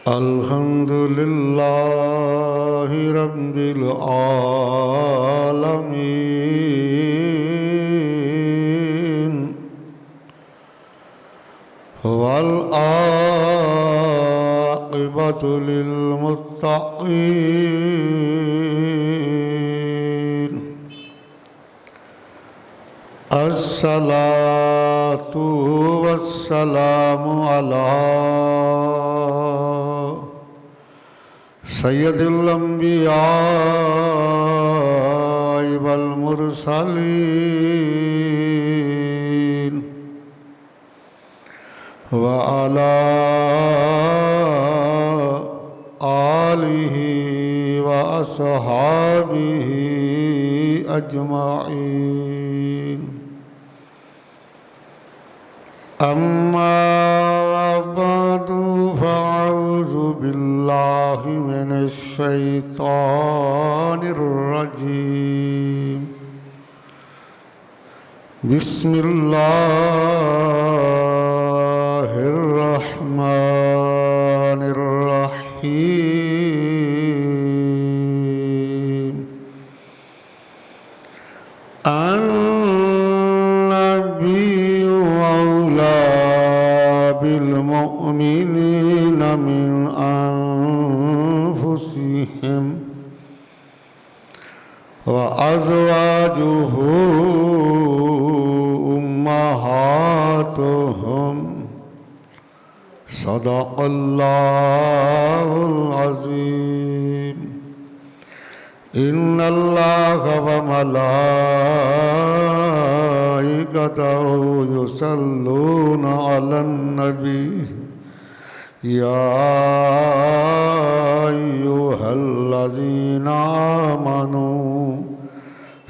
الحمد للہ رب العالمین والعاقبۃ للمتقین الصلاۃ والسلام علی سید الانبیاء والمرسلین وعلی آلہ واصحابہ اجمعین اما بعد فاعوذ باللہ من الشیطان الرجیم بسم اللہ الرحمن الرحیم النبی اولی بالمؤمنین من انفسهم وازواجه امہاتهم صدق اللہ العظیم ان اللہ وملائکتہ یصلون علی النبی یا ایھا الذین آمنوا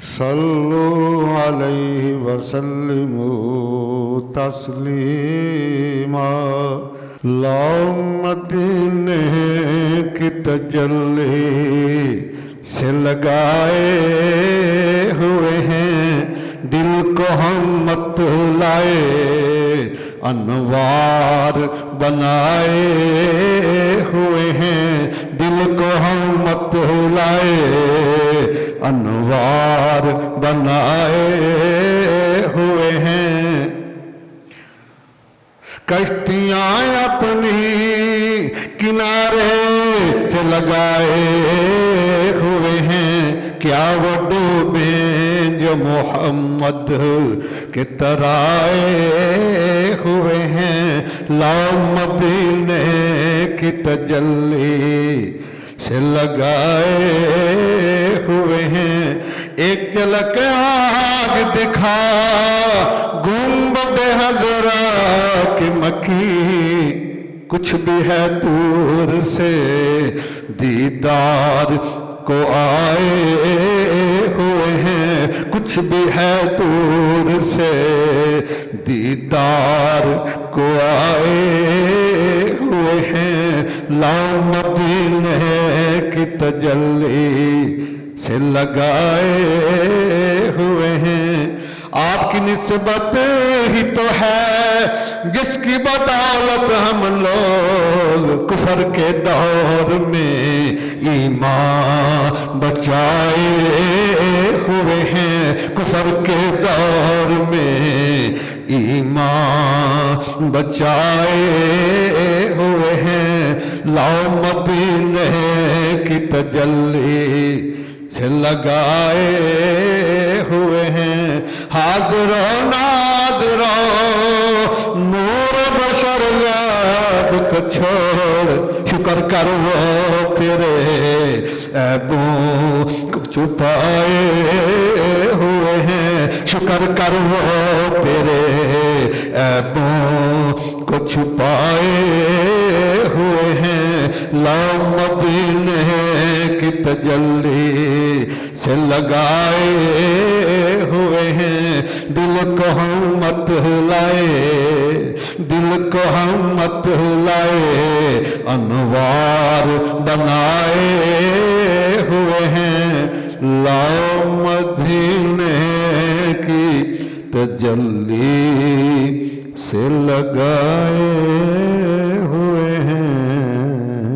صلوا علیہ وسلموا تسلیما اللہم دینے کی تجلی سے لگائے ہوئے ہیں دل کو ہم مت لائے انوار بنائے ہوئے ہیں دل کو ہم مت لائے انوار بنائے ہوئے ہیں کشتیاں اپنی کنارے سے لگائے ہوئے ہیں کیا وہ ڈوبیں جو محمد کے ترائے ہوئے ہیں لاؤ مدینے کی تجلی سے لگائے ہوئے ہیں ایک جھلک آگ دکھا گنبد حضرا کی مکی کچھ بھی ہے دور سے دیدار کو آئے ہوئے ہیں کچھ بھی ہے دور سے دیدار کو آئے ہوئے ہیں لاؤ مدینے کی تجلی سے لگائے ہوئے ہیں آپ کی نسبت ہی تو ہے جس کی بدولت ہم لوگ کفر کے دور میں ایمان بچائے ہوئے ہیں کفر کے دور میں ایمان بچائے ہوئے ہیں لاؤ مدینے کی تجلی سے لگائے ہوئے ہیں حاضر و ناظر نور بشر یاد کو چھوڑ شکر کر وہ تیرے عیبوں کو چھپائے ہوئے ہیں شکر کر وہ تیرے عیبوں کو چھپائے ہوئے ہیں لاؤ مدینے کی تجلی سے لگائے ہوئے ہیں دل کو ہم مت لائے دل کو ہم مت لائے انوار بنائے ہوئے ہیں لاؤ مدینے کی تجلی سے لگائے ہوئے ہیں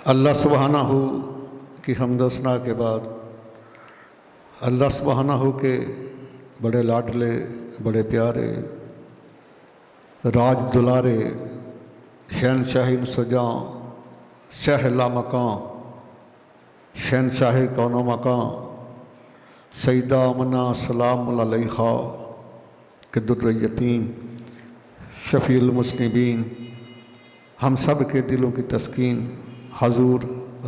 اللہ سبحانہ ہو کی حمد و ثنا کے بعد اللہ سبحانہ ہو کے بڑے لاڈلے، بڑے پیارے، راج دلارے، شہنشاہ سجاں، شہ لا مکان، شہنشاہ کون و مکان، سیدہ آمنہ سلام علیہا کہ در یتیم، شفیع المذنبین، ہم سب کے دلوں کی تسکین، حضور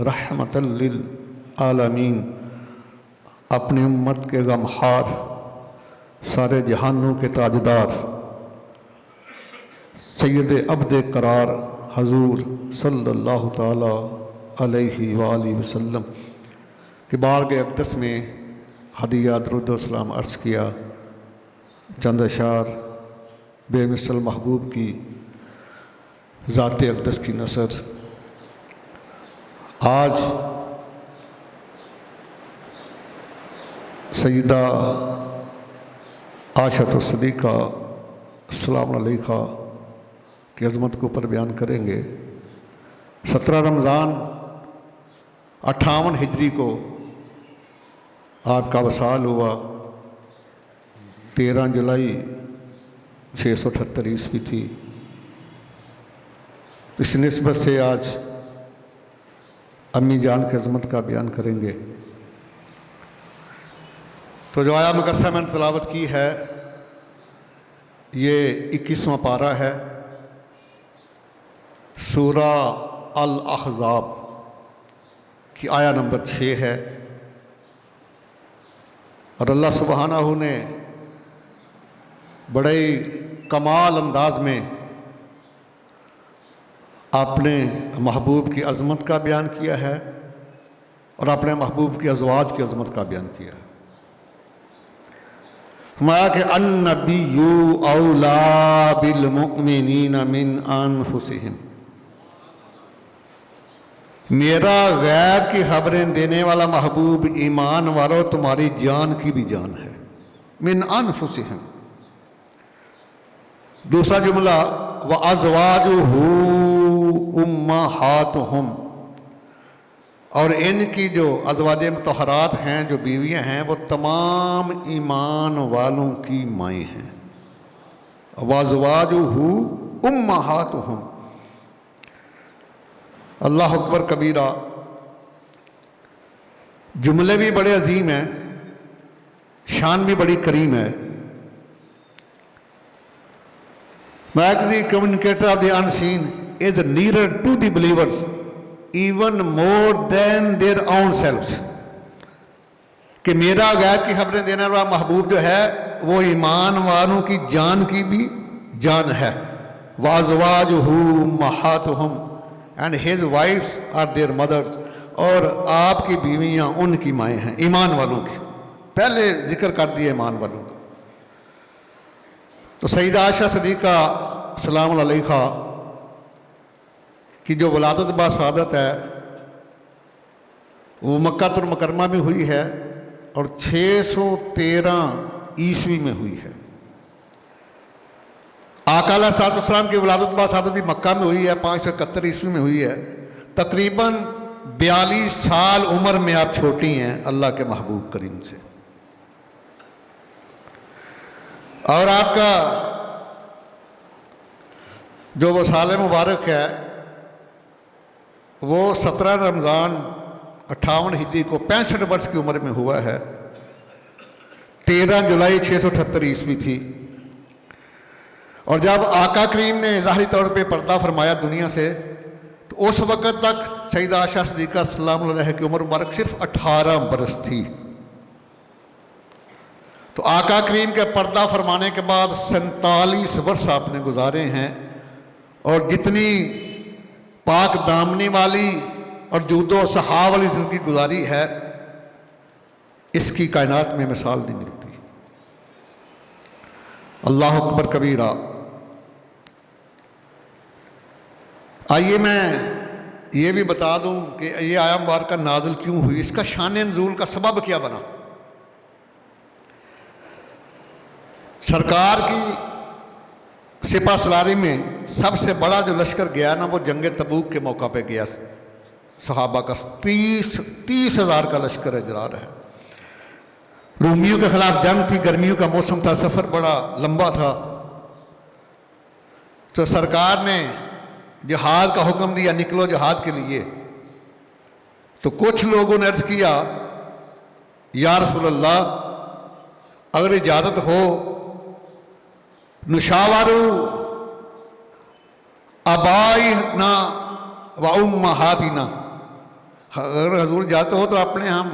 رحمت للعالمین، اپنی امت کے غمخوار، سارے جہانوں کے تاجدار، سید عبد قرار حضور صلی اللہ تعالی علیہ وآلہ وسلم کے بارگاہ اقدس میں ہدیہ درود و سلام عرض کیا۔ چند اشعار بے مثل محبوب کی ذات اقدس کی نثر۔ آج سیدہ عائشہ الصدیقہ السلام علیہا کی عظمت کے اوپر بیان کریں گے۔ 17 رمضان 58 ہجری کو آپ کا وصال ہوا، 13 جولائی 678 عیسوی تھی۔ اس نسبت سے آج امی جان کی عظمت کا بیان کریں گے۔ تو جو آیا مقدسہ میں نے تلاوت کی ہے یہ 21واں پارہ ہے، سورہ الاحزاب کی آیا نمبر 6 ہے، اور اللہ سبحانہ نے بڑے کمال انداز میں اپنے محبوب کی عظمت کا بیان کیا ہے اور اپنے محبوب کی ازواج کی عظمت کا بیان کیا ہے۔ فرمایا کہ النبی اولیٰ بالمؤمنین من انفسہم، میرا غیب کی خبریں دینے والا محبوب ایمان والو تمہاری جان کی بھی جان ہے، من انفسہم۔ دوسرا جملہ وَأَزْوَاجُهُ أُمَّهَاتُهُمْ، اور ان کی جو ازواج مطہرات ہیں، جو بیویاں ہیں، وہ تمام ایمان والوں کی مائیں ہیں۔ وَأَزْوَاجُهُ أُمَّهَاتُهُمْ، اللہ اکبر کبیرہ۔ جملے بھی بڑے عظیم ہیں، شان بھی بڑی کریم ہے۔ The communicator of the unseen is nearer to the believers even more than their own selves، کہ میرا غیب کی خبریں دینے والا محبوب جو ہے وہ ایمان والوں کی جان کی بھی جان ہے۔ وَأَزْوَاجُهُ أُمَّهَاتُهُمْ، and his wives are their mothers، اور آپ کی بیویاں ان کی مائیں ہیں، ایمان والوں کی۔ پہلے ذکر کر دیا ایمان والوں کا۔ تو سیدہ عائشہ صدیقہ سلام علیہا کی جو ولادت باسعادت ہے وہ مکہ المکرمہ میں ہوئی ہے اور 613 عیسوی میں ہوئی ہے۔ آقا علیہ الصلوۃ والسلام کی ولادت باسعادت بھی مکہ میں ہوئی ہے، 571 عیسوی میں ہوئی ہے۔ تقریباً 42 سال عمر میں آپ چھوٹی ہیں اللہ کے محبوب کریم سے، اور آپ کا جو وصال مبارک ہے وہ 17 رمضان 58 ہجری کو 65 برس کی عمر میں ہوا ہے۔ 13 جولائی 678 عیسوی تھی، اور جب آقا کریم نے ظاہری طور پہ پردہ فرمایا دنیا سے تو اس وقت تک سیدہ عائشہ صدیقہ سلام علیہا کی عمر مبارک صرف 18 برس تھی۔ تو آقا کریم کے پردہ فرمانے کے بعد 47 برس آپ نے گزارے ہیں، اور جتنی پاک دامنی والی اور جود و سخا والی زندگی گزاری ہے اس کی کائنات میں مثال نہیں ملتی۔ اللہ اکبر کبیرہ۔ آئیے میں یہ بھی بتا دوں کہ یہ آیا مبارکہ نازل کیوں ہوئی، اس کا شان نزول کا سبب کیا بنا۔ سرکار کی سپہ سالاری میں سب سے بڑا جو لشکر گیا نا وہ جنگ تبوک کے موقع پہ گیا صحابہ کا 30,000 کا لشکر اجرار ہے. رومیوں کے خلاف جنگ تھی، گرمیوں کا موسم تھا، سفر بڑا لمبا تھا. تو سرکار نے جہاد کا حکم دیا، نکلو جہاد کے لیے. تو کچھ لوگوں نے عرض کیا یا رسول اللہ اگر اجازت ہو نشاورو آبائنا و امہاتنا، اگر حضور اجازت ہو تو اپنے ہم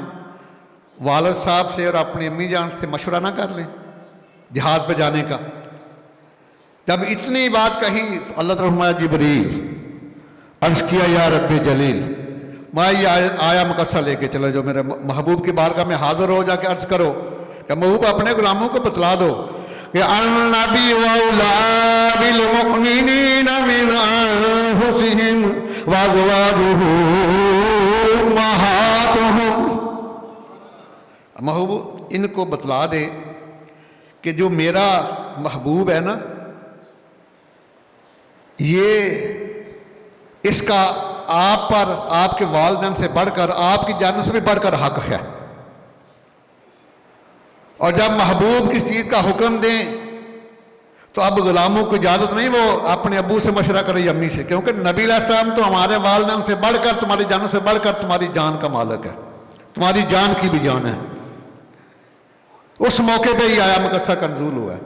والد صاحب سے اور اپنی امی جان سے مشورہ نہ کر لیں جہاد پہ جانے کا. جب اتنی بات کہی تو اللہ تعالیٰ فرمایا جبریل عرض کیا یا رب جلیل میں یہ آیا مقصہ لے کے چلو جو میرے محبوب کی بارگاہ میں حاضر ہو، جا کے عرض کرو کہ محبوب اپنے غلاموں کو بتلا دو کہ النبی اولیٰ بالمؤمنین من انفسہم وازواجہ امہاتہم. محبوب ان کو بتلا دے کہ جو میرا محبوب ہے نا یہ اس کا آپ پر آپ کے والدین سے بڑھ کر آپ کی جانوں سے بھی بڑھ کر حق ہے. اور جب محبوب کس چیز کا حکم دیں تو اب غلاموں کو اجازت نہیں وہ اپنے ابو سے مشورہ کرے یا امی سے، کیونکہ نبی علیہ السلام تو ہمارے والدین سے بڑھ کر تمہاری جانوں سے بڑھ کر تمہاری جان کا مالک ہے، تمہاری جان کی بھی جان ہے. اس موقع پہ ہی آیا مقصہ کا نزول ہوا ہے.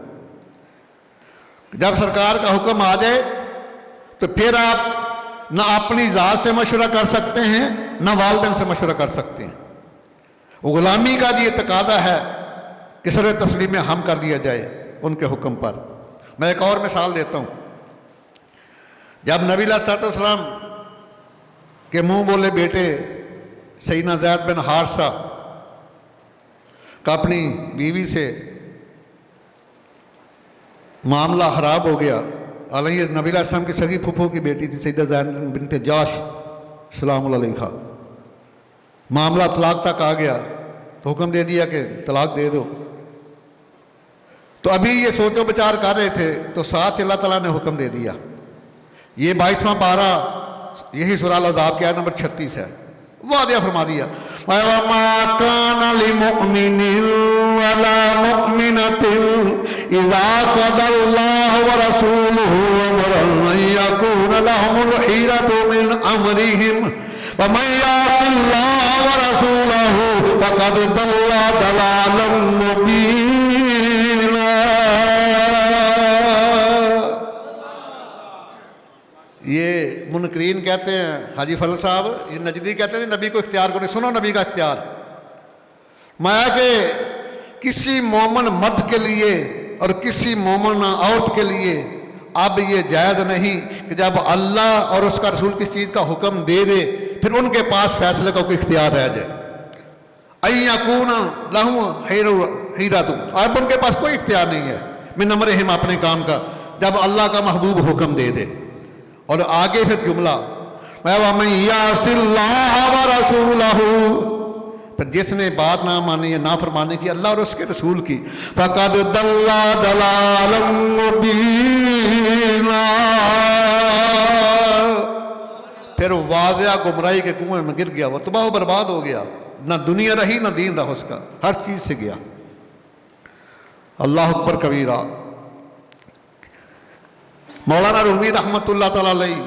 جب سرکار کا حکم آ جائے تو پھر آپ نہ اپنی ذات سے مشورہ کر سکتے ہیں نہ والدین سے مشورہ کر سکتے ہیں. وہ غلامی کا یہ تقاضا ہے کہ سر تسلیم ہم کر دیا جائے ان کے حکم پر. میں ایک اور مثال دیتا ہوں. جب نبی علیہ السلام کے منہ بولے بیٹے سیدنا زید بن حارثہ کا اپنی بیوی سے معاملہ خراب ہو گیا، علیہ نبی علیہ السلام کی سگی پھپھو کی بیٹی تھی سیدہ زینب بنت جاش سلام اللہ علیہ، معاملہ طلاق تک آ گیا تو حکم دے دیا کہ طلاق دے دو. تو ابھی یہ سوچو بچار کر رہے تھے تو ساتھ اللہ تعالیٰ نے حکم دے دیا. یہ 22واں پارہ یہی سورہ الاحزاب کی آیت نمبر 36 ہے. واضح فرما دیا وَمَا كَانَ لِمُؤْمِنٍ وَلَا مُؤْمِنَةٍ إِذَا قَضَى اللَّهُ وَرَسُولُهُ أَمْرًا أَن يَكُونَ لَهُمُ الْخِيَرَةُ مِنْ أَمْرِهِمْ وَمَن يَعْصِ اللَّهَ وَرَسُولَهُ فَقَدْ ضَلَّ ضَلَالًا مُبِينًا. یہ منکرین کہتے ہیں حاجی فضل صاحب، یہ نجدی کہتے ہیں نبی کو اختیار کو نہیں، سنو نبی کا اختیار. میں کہ کسی مومن مرد کے لیے اور کسی مومن عورت کے لیے اب یہ جائز نہیں کہ جب اللہ اور اس کا رسول کس چیز کا حکم دے دے پھر ان کے پاس فیصلے کا کوئی اختیار رہ جائے. اَن یَکُونَ لَهُمْ خِیَرَةٌ، اب ان کے پاس کوئی اختیار نہیں ہے من امرہم اپنے کام کا جب اللہ کا محبوب حکم دے دے. اور آگے پھر جملہ وَمَن يَعْصِ اللَّهَ وَرَسُولَهُ، پھر جس نے بات نہ مانی ہے نافرمانی کی اللہ اور اس کے رسول کی فَقَدْ ضَلَّ ضَلَالًا مُبِينًا، پھر واضح گمراہی کے کنویں میں گر گیا، وہ تباہ و برباد ہو گیا، نہ دنیا رہی نہ دین رہا، اس کا ہر چیز سے گیا. اللہ اکبر کبیرہ. مولانا رومی رحمۃ اللہ تعالیٰ علیہ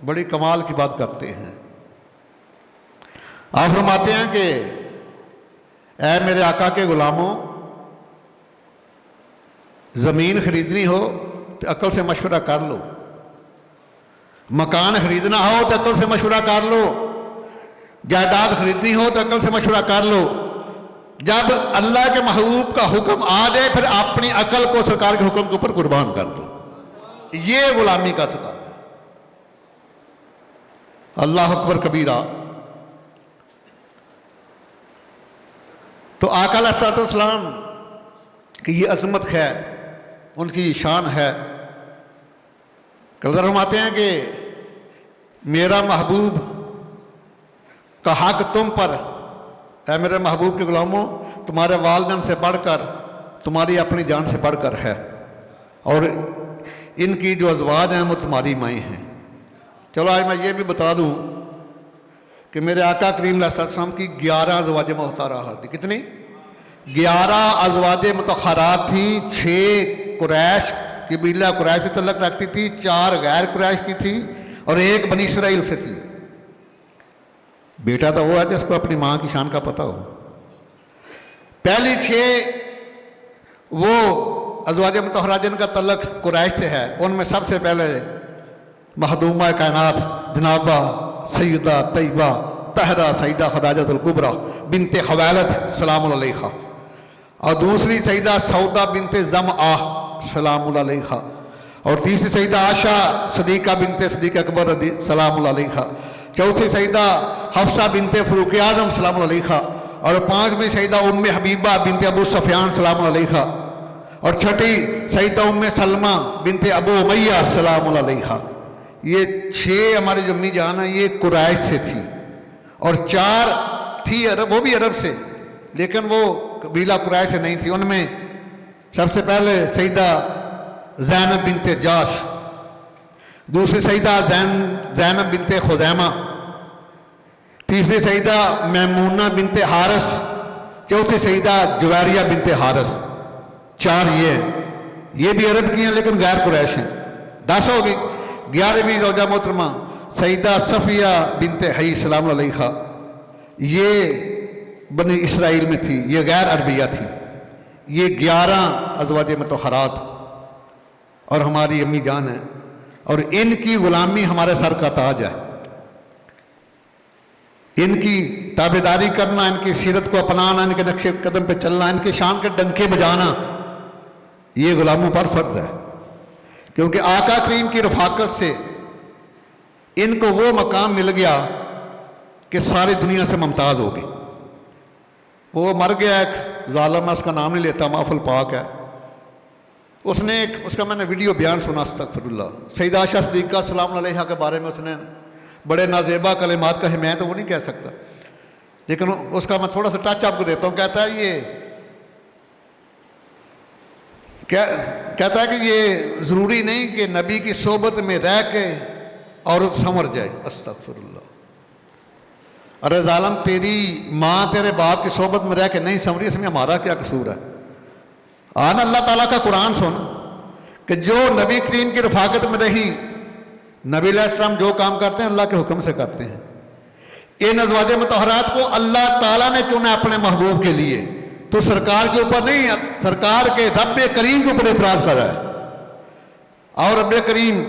بڑی کمال کی بات کرتے ہیں. آپ فرماتے ہیں کہ اے میرے آقا کے غلاموں، زمین خریدنی ہو تو عقل سے مشورہ کر لو، مکان خریدنا ہو تو عقل سے مشورہ کر لو، جائیداد خریدنی ہو تو عقل سے مشورہ کر لو. جب اللہ کے محبوب کا حکم آ جائے پھر اپنی عقل کو سرکار کے حکم کے اوپر قربان کر دو. یہ غلامی کا تقاضا ہے. اللہ اکبر کبیرہ. تو آقا علیہ السلام کی یہ عظمت ہے، ان کی شان ہے. کلندر فرماتے ہیں کہ میرا محبوب کا حق تم پر، اے میرے محبوب کے غلاموں، تمہارے والدین سے بڑھ کر، تمہاری اپنی جان سے بڑھ کر ہے، اور ان کی جو ازواج ہیں وہ تمہاری مائیں ہیں. چلو آج میں یہ بھی بتا دوں کہ میرے آقا کریم علیہ السلام کی 11 ازواج مطہرات تھی. کتنی؟ 11 ازواج مطہرات تھیں. 6 قریش قبیلہ قریش سے تعلق رکھتی تھی، 4 غیر قریش کی تھی اور 1 بنی اسرائیل سے تھی. بیٹا تو وہ ہے جس کو اپنی ماں کی شان کا پتہ ہو. پہلی 6 وہ ازواج مطہرات جن کا تعلق قریش سے ہے، ان میں سب سے پہلے مخدومہ کائنات جنابہ سیدہ طیبہ طاہرہ سیدہ خدیجہ الکبریٰ بنت خویلد سلام علیہا، اور دوسری سیدہ سودا بنت زمعہ سلام علیہا، اور تیسری سیدہ عائشہ صدیقہ بنت صدیق اکبر سلام علیہا، چوتھی سیدہ حفصہ بنت فاروق اعظم سلام علیہا، اور 5ویں سیدہ ام حبیبہ بنت ابو سفیان سلام علیہا، اور 6ٹھی سیدہ ام سلمہ بنت ابو امیہ سلام علیہا. یہ 6 ہماری جو امی جان ہیں یہ قریش سے تھی، اور 4 تھی عرب، وہ بھی عرب سے لیکن وہ قبیلہ قریش سے نہیں تھی. ان میں سب سے پہلے سیدہ زینب بنت جاش، دوسری سیدہ زینب بنت خزیمہ، تیسری سیدہ میمونہ بنت حارث، چوتھی سیدہ جویریہ بنت حارث. 4 یہ بھی عرب کی ہیں لیکن غیر قریش ہیں. 10 ہو گئی. 11ویں زوجہ محترمہ سیدہ صفیہ بنت حی سلام علیہا، یہ بنی اسرائیل میں تھی، یہ غیر عربیہ تھی. یہ 11 ازواج مطہرات اور ہماری امی جان ہیں، اور ان کی غلامی ہمارے سر کا تاج ہے. ان کی تابعداری کرنا، ان کی سیرت کو اپنانا، ان کے نقش قدم پہ چلنا، ان کی شان کے ڈنکے بجانا، یہ غلاموں پر فرض ہے. کیونکہ آقا کریم کی رفاقت سے ان کو وہ مقام مل گیا کہ ساری دنیا سے ممتاز ہو گئی. وہ مر گیا ایک ظالم، اس کا نام نہیں لیتا، معاف الپاک ہے. اس نے اس کا میں نے ویڈیو بیان سنا، استغفر اللہ. سیدہ عائشہ صدیقہ سلام علیہا کے بارے میں اس نے بڑے نازیبا کلمات کہے، میں تو وہ نہیں کہہ سکتا لیکن اس کا میں تھوڑا سا ٹچ آپ کو دیتا ہوں. کہتا ہے کہ یہ ضروری نہیں کہ نبی کی صحبت میں رہ کے عورت سنور جائے. استغفر اللہ. ارے ظالم، تیری ماں تیرے باپ کی صحبت میں رہ کے نہیں سنوری، اس میں ہمارا کیا قصور ہے؟ آنا اللہ تعالیٰ کا قرآن سن کہ جو نبی کریم کی رفاقت میں رہی، نبی علیہ السلام جو کام کرتے ہیں اللہ کے حکم سے کرتے ہیں. ان ازواج مطہرات کو اللہ تعالیٰ نے چنا اپنے محبوب کے لیے. تو سرکار کے اوپر نہیں، سرکار کے رب کریم کے اوپر اعتراض کر رہا ہے. اور رب کریم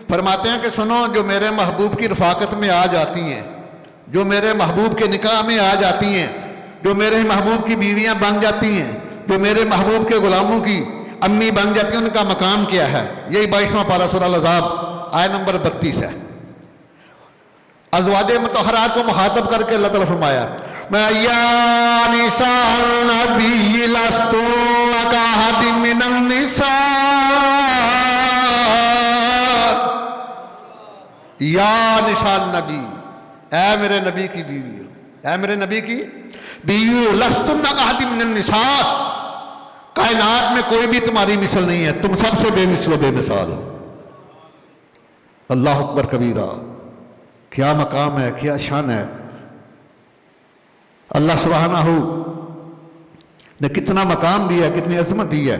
فرماتے ہیں کہ سنو، جو میرے محبوب کی رفاقت میں آ جاتی ہیں، جو میرے محبوب کے نکاح میں آ جاتی ہیں، جو میرے محبوب کی بیویاں بن جاتی ہیں، جو میرے محبوب کے غلاموں کی امی بن جاتی ہیں، ان کا مقام کیا ہے؟ یہی 22واں پارہ سورہ الاحزاب آیت نمبر 32 ہے. ازواج مطہرات کو مخاطب کر کے اللہ تعالیٰ فرمایا، یا نساء النبی لستن کاحد من النساء، یا نساء النبی، اے میرے نبی کی بیوی، اے میرے نبی کی بیوی، لستن کاحد من النساء، کائنات میں کوئی بھی تمہاری مثل نہیں ہے، تم سب سے بے مثل و بے مثال ہو. اللہ اکبر کبیرہ. کیا مقام ہے، کیا شان ہے. اللہ سبحانہ نے کتنا مقام دیا ہے، کتنی عظمت دی ہے.